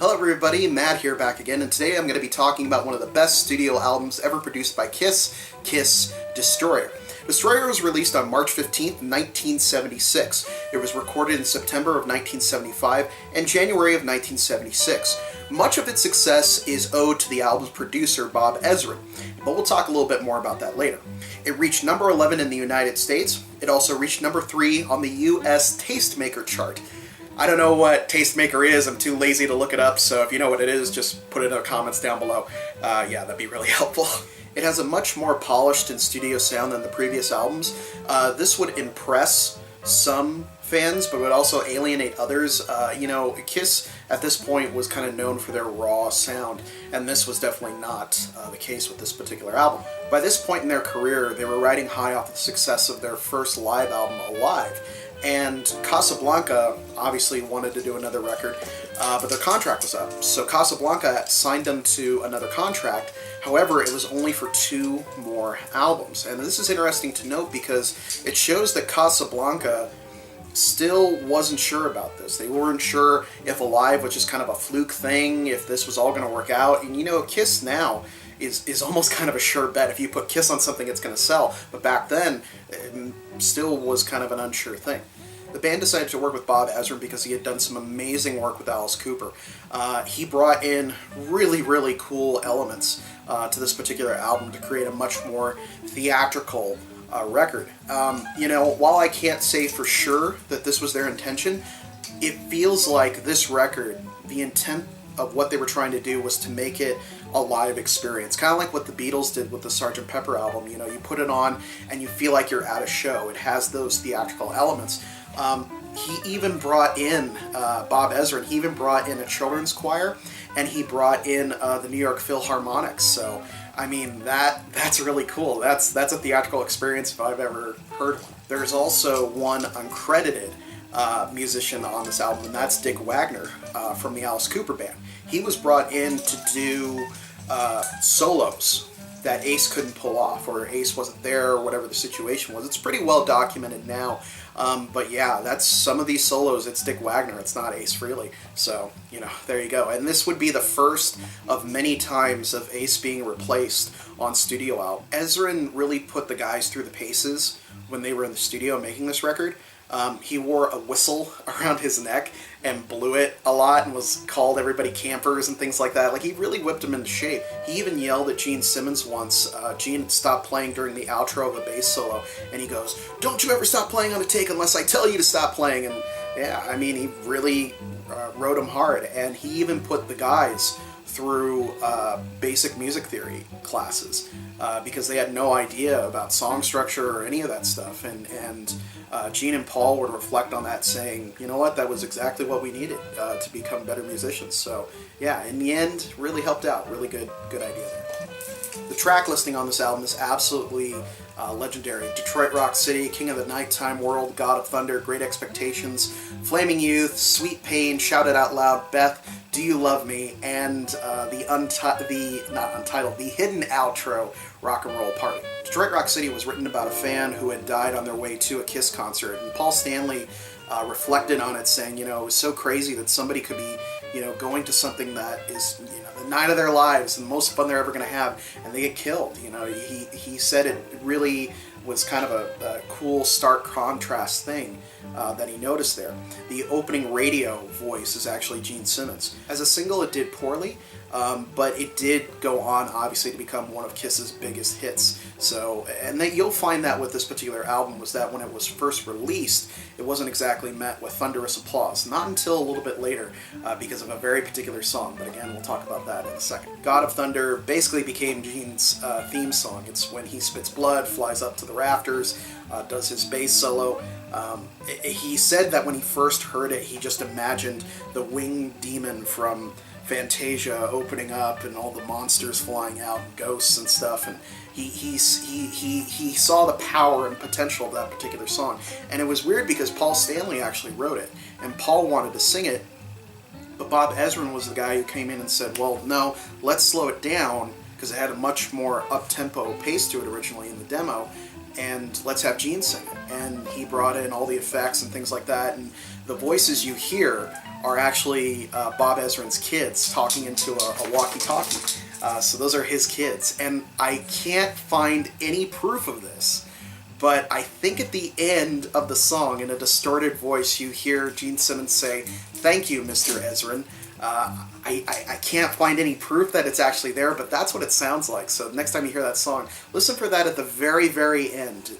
Hello everybody, Matt here back again, and today I'm going to be talking about one of the best studio albums ever produced by Kiss, Kiss Destroyer. Destroyer was released on March 15th, 1976. It was recorded in September of 1975 and January of 1976. Much of its success is owed to the album's producer, Bob Ezrin, but we'll talk a little bit more about that later. It reached number 11 in the United States. It also reached number 3 on the US Tastemaker chart. I don't know what Tastemaker is, I'm too lazy to look it up, so if you know what it is, just put it in the comments down below. Yeah, that'd be really helpful. It has a much more polished and studio sound than the previous albums. This would impress some fans, but would also alienate others. Kiss at this point was kind of known for their raw sound, and this was definitely not the case with this particular album. By this point in their career, they were riding high off the success of their first live album, Alive. And Casablanca obviously wanted to do another record, but their contract was up. So Casablanca signed them to another contract. However, it was only for 2 more albums. And this is interesting to note because it shows that Casablanca still wasn't sure about this. They weren't sure if Alive was just kind of a fluke thing, if this was all going to work out. And you know, Kiss now is almost kind of a sure bet. If you put Kiss on something, it's going to sell. But back then, it still was kind of an unsure thing. The band decided to work with Bob Ezrin because he had done some amazing work with Alice Cooper. He brought in really cool elements to this particular album to create a much more theatrical record. While I can't say for sure that this was their intention, it feels like this record, the intent of what they were trying to do was to make it a live experience. Kind of like what the Beatles did with the Sgt. Pepper album. You know, you put it on and you feel like you're at a show. It has those theatrical elements. He even brought in, Bob Ezrin, he even brought in a children's choir, and he brought in the New York Philharmonics. So, I mean, that's really cool. That's a theatrical experience if I've ever heard one. There's also one uncredited musician on this album, and that's Dick Wagner from the Alice Cooper Band. He was brought in to do solos that Ace couldn't pull off, or Ace wasn't there, or whatever the situation was. It's pretty well documented now, but yeah, that's some of these solos, it's Dick Wagner, it's not Ace Frehley. So, there you go. And this would be the first of many times of Ace being replaced on studio album. Ezrin really put the guys through the paces when they were in the studio making this record. He wore a whistle around his neck and blew it a lot and called everybody campers and things like that. Like, he really whipped them into shape. He even yelled at Gene Simmons once. Gene stopped playing during the outro of a bass solo, and he goes, "Don't you ever stop playing on a take unless I tell you to stop playing." And yeah, I mean, he really rode him hard, and he even put the guys through basic music theory classes because they had no idea about song structure or any of that stuff. And Gene and Paul would reflect on that, saying, you know what, that was exactly what we needed to become better musicians. So yeah, in the end, really helped out. Really good idea there. The track listing on this album is absolutely legendary. Detroit Rock City, King of the Nighttime World, God of Thunder, Great Expectations, Flaming Youth, Sweet Pain, Shout It Out Loud, Beth, Do You Love Me, and the hidden outro, Rock and Roll Party. Detroit Rock City was written about a fan who had died on their way to a Kiss concert, and Paul Stanley reflected on it, saying, it was so crazy that somebody could be, going to something that is, the night of their lives and the most fun they're ever going to have, and they get killed. He said it really was kind of a cool, stark contrast thing that he noticed there. The opening radio voice is actually Gene Simmons. As a single, it did poorly, but it did go on, obviously, to become one of Kiss's biggest hits. So, and that you'll find that with this particular album was that when it was first released, it wasn't exactly met with thunderous applause. Not until a little bit later, because of a very particular song. But again, we'll talk about that in a second. God of Thunder basically became Gene's theme song. It's when he spits blood, flies up to the rafters, does his bass solo. He said that when he first heard it, he just imagined the winged demon from Fantasia opening up and all the monsters flying out, and ghosts and stuff, and he saw the power and potential of that particular song. And it was weird because Paul Stanley actually wrote it, and Paul wanted to sing it, but Bob Ezrin was the guy who came in and said, well, no, let's slow it down, because it had a much more up-tempo pace to it originally in the demo, and let's have Gene sing it. And he brought in all the effects and things like that, and the voices you hear are actually Bob Ezrin's kids talking into a walkie-talkie. So those are his kids. And I can't find any proof of this, but I think at the end of the song, in a distorted voice, you hear Gene Simmons say, "Thank you, Mr. Ezrin." I can't find any proof that it's actually there, but that's what it sounds like. So next time you hear that song, listen for that at the very, very end.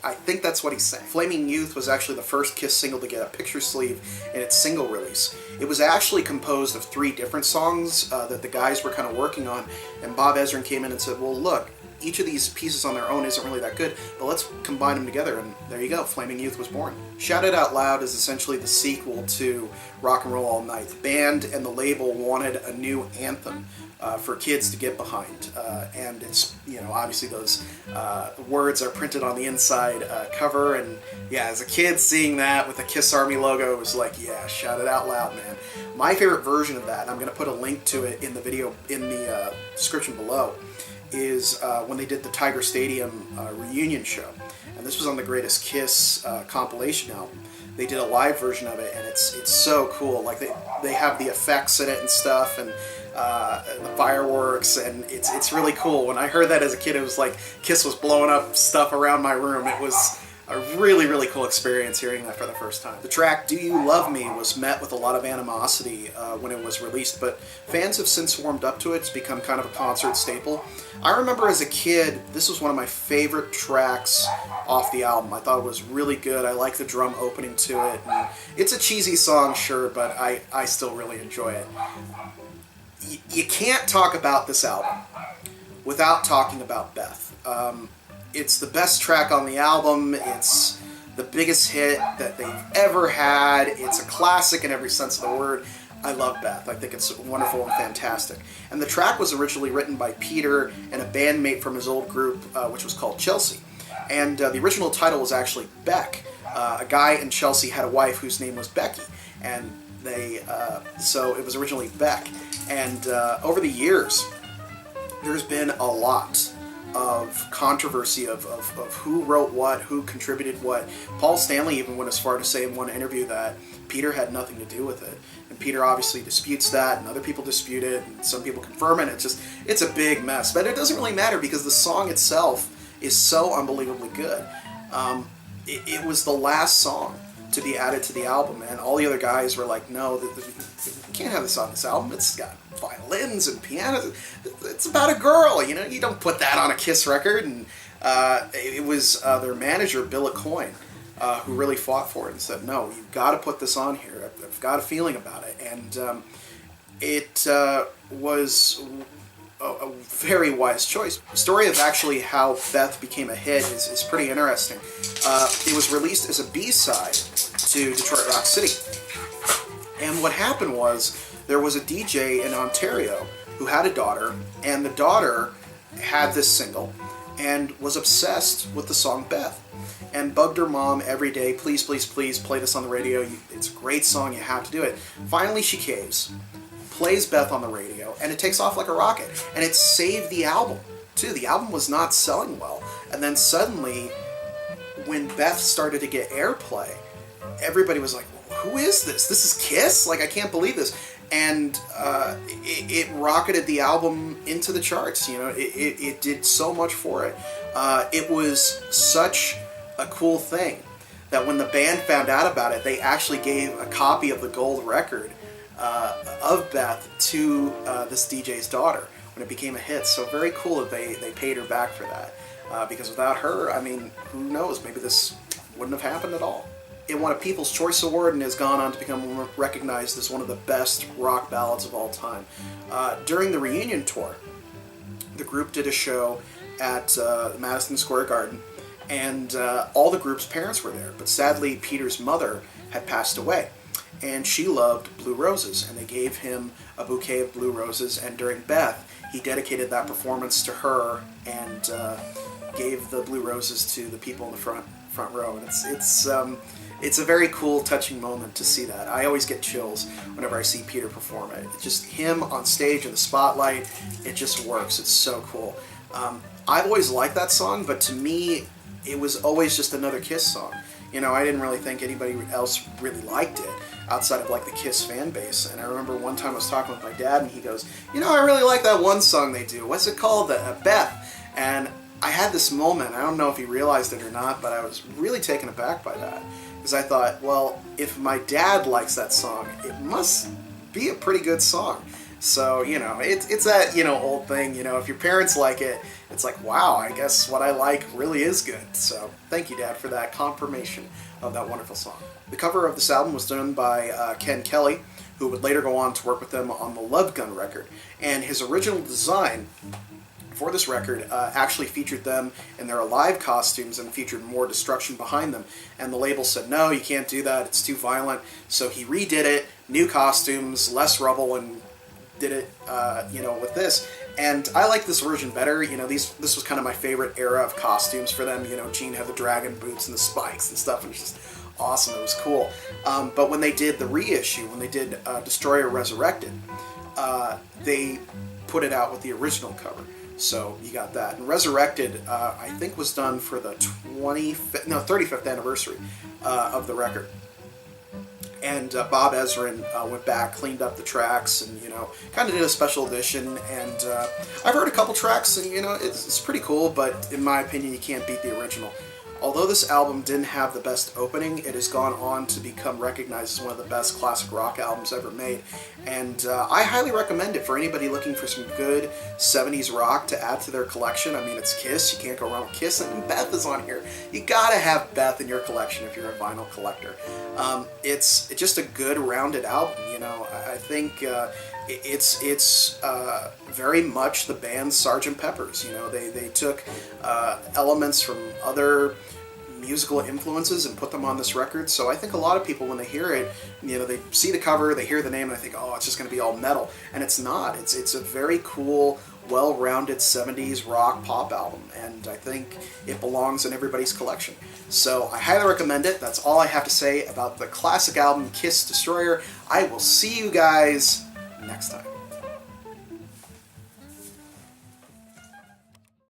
I think that's what he's saying. Flaming Youth was actually the first Kiss single to get a picture sleeve in its single release. It was actually composed of 3 different songs that the guys were kind of working on, and Bob Ezrin came in and said, well, look, each of these pieces on their own isn't really that good, but let's combine them together, and there you go, Flaming Youth was born. Shout It Out Loud is essentially the sequel to Rock and Roll All Night. The band and the label wanted a new anthem for kids to get behind, and it's, you know, obviously those words are printed on the inside cover, and yeah, as a kid seeing that with the Kiss Army logo, it was like, yeah, shout it out loud, man. My favorite version of that, and I'm going to put a link to it in the video in the description below, is when they did the Tiger Stadium reunion show, and this was on the Greatest Kiss compilation album. They did a live version of it, and it's so cool. Like they have the effects in it and stuff, and the fireworks, and it's really cool. When I heard that as a kid, it was like Kiss was blowing up stuff around my room. It was a really, really cool experience hearing that for the first time. The track Do You Love Me was met with a lot of animosity when it was released, but fans have since warmed up to it. It's become kind of a concert staple. I remember as a kid, this was one of my favorite tracks off the album. I thought it was really good. I like the drum opening to it. And it's a cheesy song, sure, but I still really enjoy it. You can't talk about this album without talking about Beth. It's the best track on the album. It's the biggest hit that they've ever had. It's a classic in every sense of the word. I love Beth. I think it's wonderful and fantastic. And the track was originally written by Peter and a bandmate from his old group, which was called Chelsea. And the original title was actually Beck. A guy in Chelsea had a wife whose name was Becky, and so it was originally Beck. And over the years, there's been a lot of controversy of who wrote what, who contributed what. Paul Stanley even went as far to say in one interview that Peter had nothing to do with it. And Peter obviously disputes that, and other people dispute it, and some people confirm it. It's a big mess. But it doesn't really matter because the song itself is so unbelievably good. It was the last song to be added to the album, and all the other guys were like, no, we can't have this on this album. It's got violins and pianos. It's about a girl, you know. You don't put that on a Kiss record. And it was their manager, Bill Aucoin, who really fought for it and said, no, you've got to put this on here. I've got a feeling about it. And it was a very wise choice. The story of actually how Beth became a hit is pretty interesting. It was released as a B-side to Detroit Rock City. And what happened was, there was a DJ in Ontario who had a daughter, and the daughter had this single and was obsessed with the song Beth, and bugged her mom every day, please, please, please play this on the radio. It's a great song, you have to do it. Finally she caves, plays Beth on the radio, and it takes off like a rocket. And it saved the album, too. The album was not selling well. And then suddenly, when Beth started to get airplay, everybody was like, who is this? This is Kiss? Like, I can't believe this. And it rocketed the album into the charts. You know, it did so much for it. It was such a cool thing that when the band found out about it, they actually gave a copy of the gold record of Beth to this DJ's daughter when it became a hit. So very cool that they paid her back for that. Because without her, I mean, who knows, maybe this wouldn't have happened at all. It won a People's Choice Award and has gone on to become recognized as one of the best rock ballads of all time. During the reunion tour, the group did a show at Madison Square Garden, and all the group's parents were there. But sadly, Peter's mother had passed away, and she loved blue roses, and they gave him a bouquet of blue roses. And during Beth, he dedicated that performance to her and gave the blue roses to the people in the front row. And it's a very cool, touching moment to see that. I always get chills whenever I see Peter perform it. It's just him on stage in the spotlight. It just works. It's so cool. I've always liked that song, but to me, it was always just another Kiss song. You know, I didn't really think anybody else really liked it. outside of like the Kiss fan base. And I remember one time I was talking with my dad, and he goes, "You know, I really like that one song they do. What's it called? Beth." And I had this moment. I don't know if he realized it or not, but I was really taken aback by that, because I thought, well, if my dad likes that song, it must be a pretty good song. So, you know, it's that, you know, old thing, you know, if your parents like it, it's like, wow, I guess what I like really is good. So, thank you, Dad, for that confirmation of that wonderful song. The cover of this album was done by Ken Kelly, who would later go on to work with them on the Love Gun record. And his original design for this record actually featured them in their live costumes and featured more destruction behind them. And the label said, no, you can't do that, it's too violent. So he redid it, new costumes, less rubble, and did it, you know, with this. And I like this version better. You know, this was kind of my favorite era of costumes for them. You know, Gene had the dragon boots and the spikes and stuff, and it's just awesome. It was cool. But when they did the reissue, when they did Destroyer Resurrected, they put it out with the original cover. So you got that. And Resurrected, I think, was done for the 35th anniversary of the record. And Bob Ezrin went back, cleaned up the tracks, and, you know, kind of did a special edition. And I've heard a couple tracks, and, you know, it's pretty cool, but in my opinion, you can't beat the original. Although this album didn't have the best opening, it has gone on to become recognized as one of the best classic rock albums ever made. And I highly recommend it for anybody looking for some good 70s rock to add to their collection. I mean, it's Kiss. You can't go wrong with Kiss. And Beth is on here. You gotta have Beth in your collection if you're a vinyl collector. It's just a good, rounded album, you know. I think it's very much the band Sgt. Pepper's. You know, they took elements from other musical influences and put them on this record. So I think a lot of people, when they hear it, you know, they see the cover, they hear the name, and they think, oh, it's just going to be all metal. And it's not. It's a very cool, well-rounded 70s rock pop album, and I think it belongs in everybody's collection. So I highly recommend it. That's all I have to say about the classic album Kiss Destroyer. I will see you guys next time.